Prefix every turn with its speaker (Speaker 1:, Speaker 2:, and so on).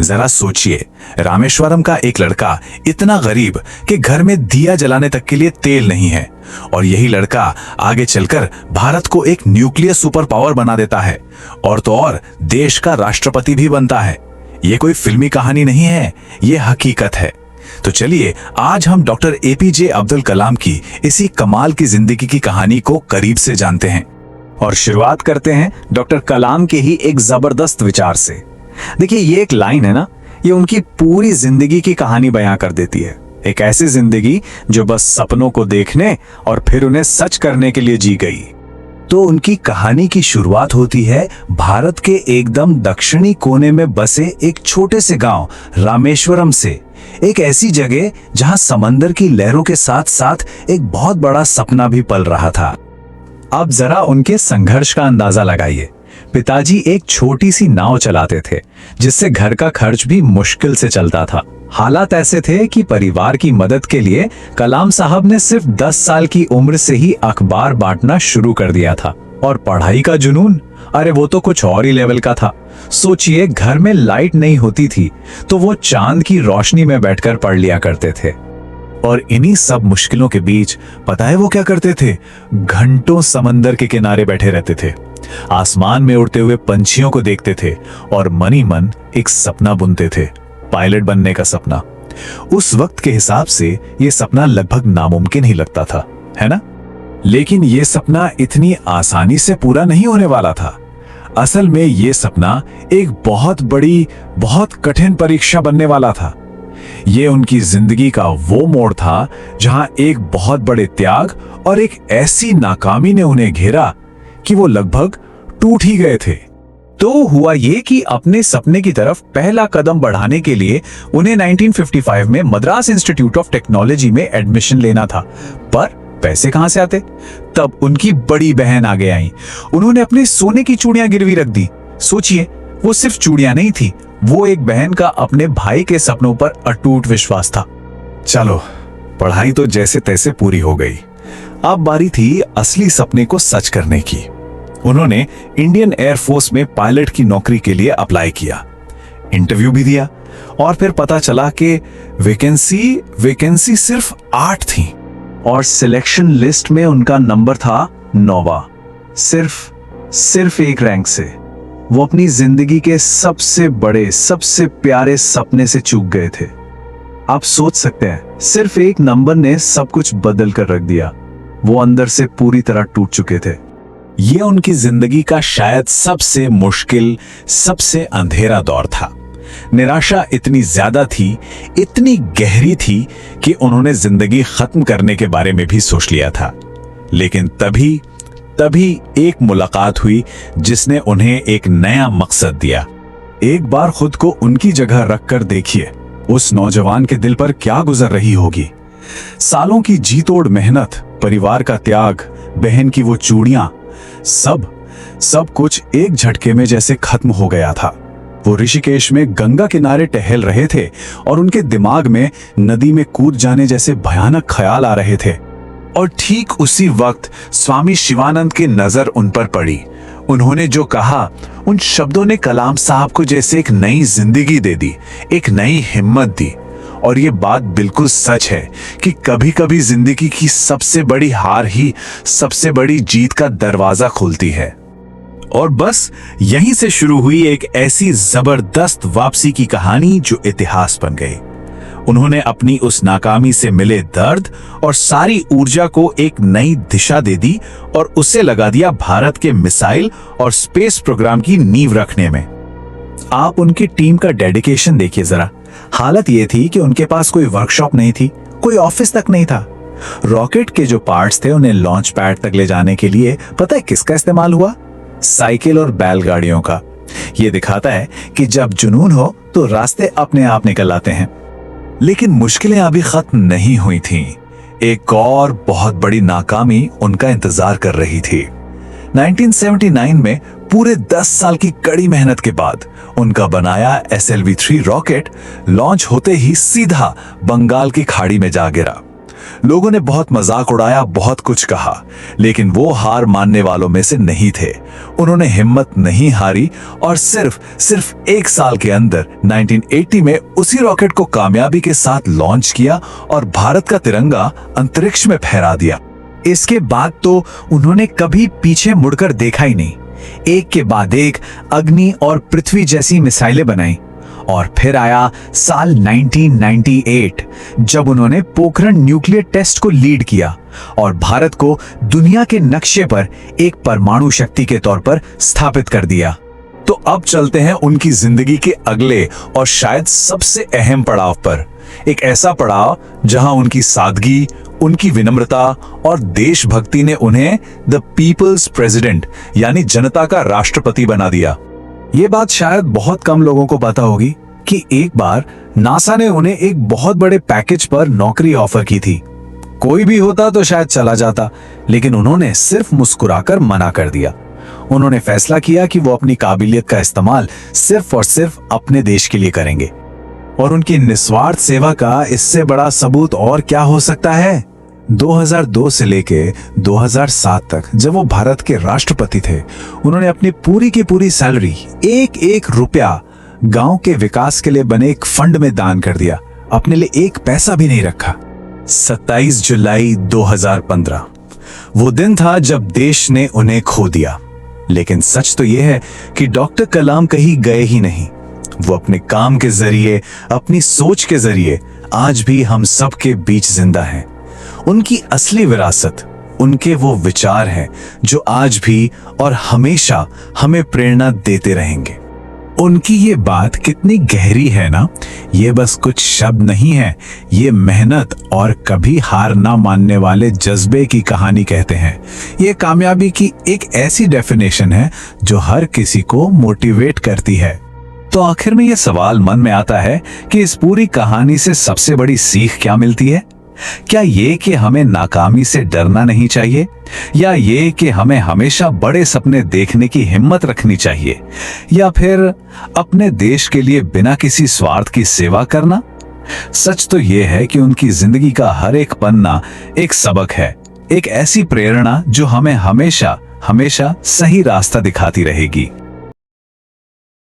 Speaker 1: जरा सोचिए, रामेश्वरम का एक लड़का इतना गरीब कि घर में दिया जलाने तक के लिए तेल नहीं है, और यही लड़का आगे चलकर भारत को एक न्यूक्लियर सुपर पावर बना देता है, और तो और देश का राष्ट्रपति भी बनता है। ये कोई फिल्मी कहानी नहीं है, ये हकीकत है। तो चलिए आज हम डॉक्टर एपीजे अब्दुल कलाम की इसी कमाल की जिंदगी की कहानी को करीब से जानते हैं, और शुरुआत करते हैं डॉक्टर कलाम के ही एक जबरदस्त विचार से। देखिए, ये एक लाइन है ना, ये उनकी पूरी जिंदगी की कहानी बयां कर देती है। एक ऐसी जिंदगी जो बस सपनों को देखने और फिर उन्हें सच करने के लिए जी गई। तो उनकी कहानी की शुरुआत होती है भारत के एकदम दक्षिणी कोने में बसे एक छोटे से गांव रामेश्वरम से, एक ऐसी जगह जहां समंदर की लहरों के साथ साथ एक बहुत बड़ा सपना भी पल रहा था। अब जरा उनके संघर्ष का अंदाजा लगाइए। पिताजी एक छोटी सी नाव चलाते थे, जिससे घर का खर्च भी मुश्किल से चलता था। हालात ऐसे थे कि परिवार की मदद के लिए कलाम साहब ने सिर्फ 10 साल की उम्र से ही अखबार बांटना शुरू कर दिया था। और पढ़ाई का जुनून, अरे वो तो कुछ और ही लेवल का था। सोचिए, घर में लाइट नहीं होती थी तो वो चांद की रोशनी में बैठकर पढ़ लिया करते थे। और इन्हीं सब मुश्किलों के बीच पता है वो क्या करते थे? घंटों समंदर के किनारे बैठे रहते थे, आसमान में उड़ते हुए पंछियों को देखते थे और मन ही मन एक सपना बुनते थे, पायलट बनने का सपना। उस वक्त के हिसाब से ये सपना लगभग नामुमकिन ही लगता था, है ना? लेकिन ये सपना इतनी आसानी से पूरा नहीं होने वाला था। असल में ये सपना एक बहुत बड़ी, बहुत कठिन परीक्षा बनने वाला था। ये उनकी जिंदगी का वो मोड़ था जहां एक बहुत बड़े त्याग और एक ऐसी नाकामी ने उन्हें घेरा कि वो लगभग टूट ही गए थे। तो हुआ ये कि अपने सपने की तरफ पहला कदम बढ़ाने के लिए उन्हें 1955 में मद्रास इंस्टीट्यूट ऑफ टेक्नोलॉजी में एडमिशन लेना था, पर पैसे कहां से आते? तब उनकी बड़ी बहन आगे आई। उन्होंने अपने सोने की चूड़ियां गिरवी रख दी। सोचिए, वो सिर्फ चूड़ियां नहीं थी, वो एक बहन का अपने भाई के सपनों पर अटूट विश्वास था। चलो, पढ़ाई तो जैसे तैसे पूरी हो गई। अब बारी थी असली सपने को सच करने की। उन्होंने इंडियन एयरफोर्स में पायलट की नौकरी के लिए अप्लाई किया, इंटरव्यू भी दिया, और फिर पता चला कि वैकेंसी सिर्फ 8 थी, और सिलेक्शन लिस्ट में उनका नंबर था 9वां। सिर्फ एक रैंक से वो अपनी जिंदगी के सबसे बड़े, सबसे प्यारे सपने से चूक गए थे। आप सोच सकते हैं, सिर्फ एक नंबर ने सब कुछ बदल कर रख दिया। वो अंदर से पूरी तरह टूट चुके थे। ये उनकी जिंदगी का शायद सबसे मुश्किल, सबसे अंधेरा दौर था। निराशा इतनी ज्यादा थी, इतनी गहरी थी कि उन्होंने जिंदगी खत्म करने के बारे में भी सोच लिया था। लेकिन तभी एक मुलाकात हुई जिसने उन्हें एक नया मकसद दिया। एक बार खुद को उनकी जगह रखकर देखिए, उस नौजवान के दिल पर क्या गुजर रही होगी। सालों की जी तोड़ मेहनत, परिवार का त्याग, बहन की वो चूड़ियां, सब कुछ एक झटके में जैसे खत्म हो गया था। वो ऋषिकेश में गंगा किनारे टहल रहे थे और उनके दिमाग में नदी में कूद जाने जैसे भयानक ख्याल आ रहे थे। और ठीक उसी वक्त स्वामी शिवानंद की नजर उन पर पड़ी। उन्होंने जो कहा, उन शब्दों ने कलाम साहब को जैसे एक नई जिंदगी दे दी, एक नई हिम्मत दी। और ये बात बिल्कुल सच है कि कभी-कभी जिंदगी की सबसे बड़ी हार ही सबसे बड़ी जीत का दरवाजा खोलती है। और बस यहीं से शुरू हुई एक ऐसी जबरदस्त वापसी की कहानी जो इतिहास बन गई। उन्होंने अपनी उस नाकामी से मिले दर्द और सारी ऊर्जा को एक नई दिशा दे दी और उसे लगा दिया भारत के मिसाइल और स्पेस प्रोग्राम की नींव रखने में। आप उनकी टीम का डेडिकेशन देखिए जरा। हालत ये थी कि उनके पास कोई वर्कशॉप नहीं थी, कोई ऑफिस तक नहीं था। रॉकेट के जो पार्ट्स थे उन्हें लॉन्च पैड तक ले जाने के लिए पता है किसका इस्तेमाल हुआ? साइकिल और बैलगाड़ियों का। ये दिखाता है कि जब जुनून हो तो रास्ते अपने आप निकल आते हैं। लेकिन मुश्किलें अभी खत्म नहीं हुई थीं। एक और बहुत बड़ी नाकामी उनका इंतजार कर रही थी। 1979 में पूरे 10 साल की कड़ी मेहनत के बाद उनका बनाया SLV-3 रॉकेट लॉन्च होते ही सीधा बंगाल की खाड़ी में जा गिरा। लोगों ने बहुत मजाक उड़ाया, बहुत कुछ कहा, लेकिन वो हार मानने वालों में से नहीं थे। उन्होंने हिम्मत नहीं हारी और सिर्फ 1 साल के अंदर 1980 में उसी रॉकेट को कामयाबी के साथ लॉन्च किया और भारत का तिरंगा अंतरिक्ष में फहरा दिया।
Speaker 2: इसके बाद तो उन्होंने कभी पीछे मुड़कर देखा ही नहीं। एक के बाद एक अग्नि और पृथ्वी जैसी मिसाइलें बनाई। और फिर आया साल 1998 जब उन्होंने पोखरण न्यूक्लियर टेस्ट को लीड किया और भारत को दुनिया के नक्शे पर एक परमाणु शक्ति के तौर पर स्थापित कर दिया।
Speaker 1: तो अब चलते हैं उनकी जिंदगी के अगले और शायद सबसे अहम पड़ाव पर। एक ऐसा पड़ाव जहां उनकी सादगी, उनकी विनम्रता और देशभक्ति ने उन्हें द पीपल्स प्रेसिडेंट यानी जनता का राष्ट्रपति बना दिया।
Speaker 2: ये बात शायद बहुत कम लोगों को पता होगी कि एक बार नासा ने उन्हें एक बहुत बड़े पैकेज पर नौकरी ऑफर की थी। कोई भी होता तो शायद चला जाता, लेकिन उन्होंने सिर्फ मुस्कुराकर मना कर दिया। उन्होंने फैसला किया कि वो अपनी काबिलियत का इस्तेमाल सिर्फ और सिर्फ अपने देश के लिए करेंगे। और उनकी निस्वार्थ सेवा का इससे बड़ा सबूत और क्या हो सकता है। 2002 से लेके 2007 तक जब वो भारत के राष्ट्रपति थे, उन्होंने अपनी पूरी की पूरी सैलरी, एक रुपया गांव के विकास के लिए बने एक फंड में दान कर दिया। अपने लिए एक पैसा भी नहीं रखा।
Speaker 1: 27 जुलाई 2015 वो दिन था जब देश ने उन्हें खो दिया। लेकिन सच तो यह है कि डॉक्टर कलाम कहीं गए ही नहीं। वो अपने काम के जरिए, अपनी सोच के जरिए आज भी हम सब के बीच जिंदा हैं। उनकी असली विरासत उनके वो विचार हैं जो आज भी और हमेशा हमें प्रेरणा देते रहेंगे। उनकी ये बात कितनी गहरी है ना, ये बस कुछ शब्द नहीं है, ये मेहनत और कभी हार ना मानने वाले जज्बे की कहानी कहते हैं। ये कामयाबी की एक ऐसी डेफिनेशन है जो हर किसी को मोटिवेट करती है। तो आखिर में ये सवाल मन में आता है कि इस पूरी कहानी से सबसे बड़ी सीख क्या मिलती है? क्या ये कि हमें नाकामी से डरना नहीं चाहिए, या ये कि हमें हमेशा बड़े सपने देखने की हिम्मत रखनी चाहिए, या फिर अपने देश के लिए बिना किसी स्वार्थ की सेवा करना? सच तो ये है कि उनकी जिंदगी का हर एक पन्ना एक सबक है, एक ऐसी प्रेरणा जो हमें हमेशा हमेशा सही रास्ता दिखाती रहेगी।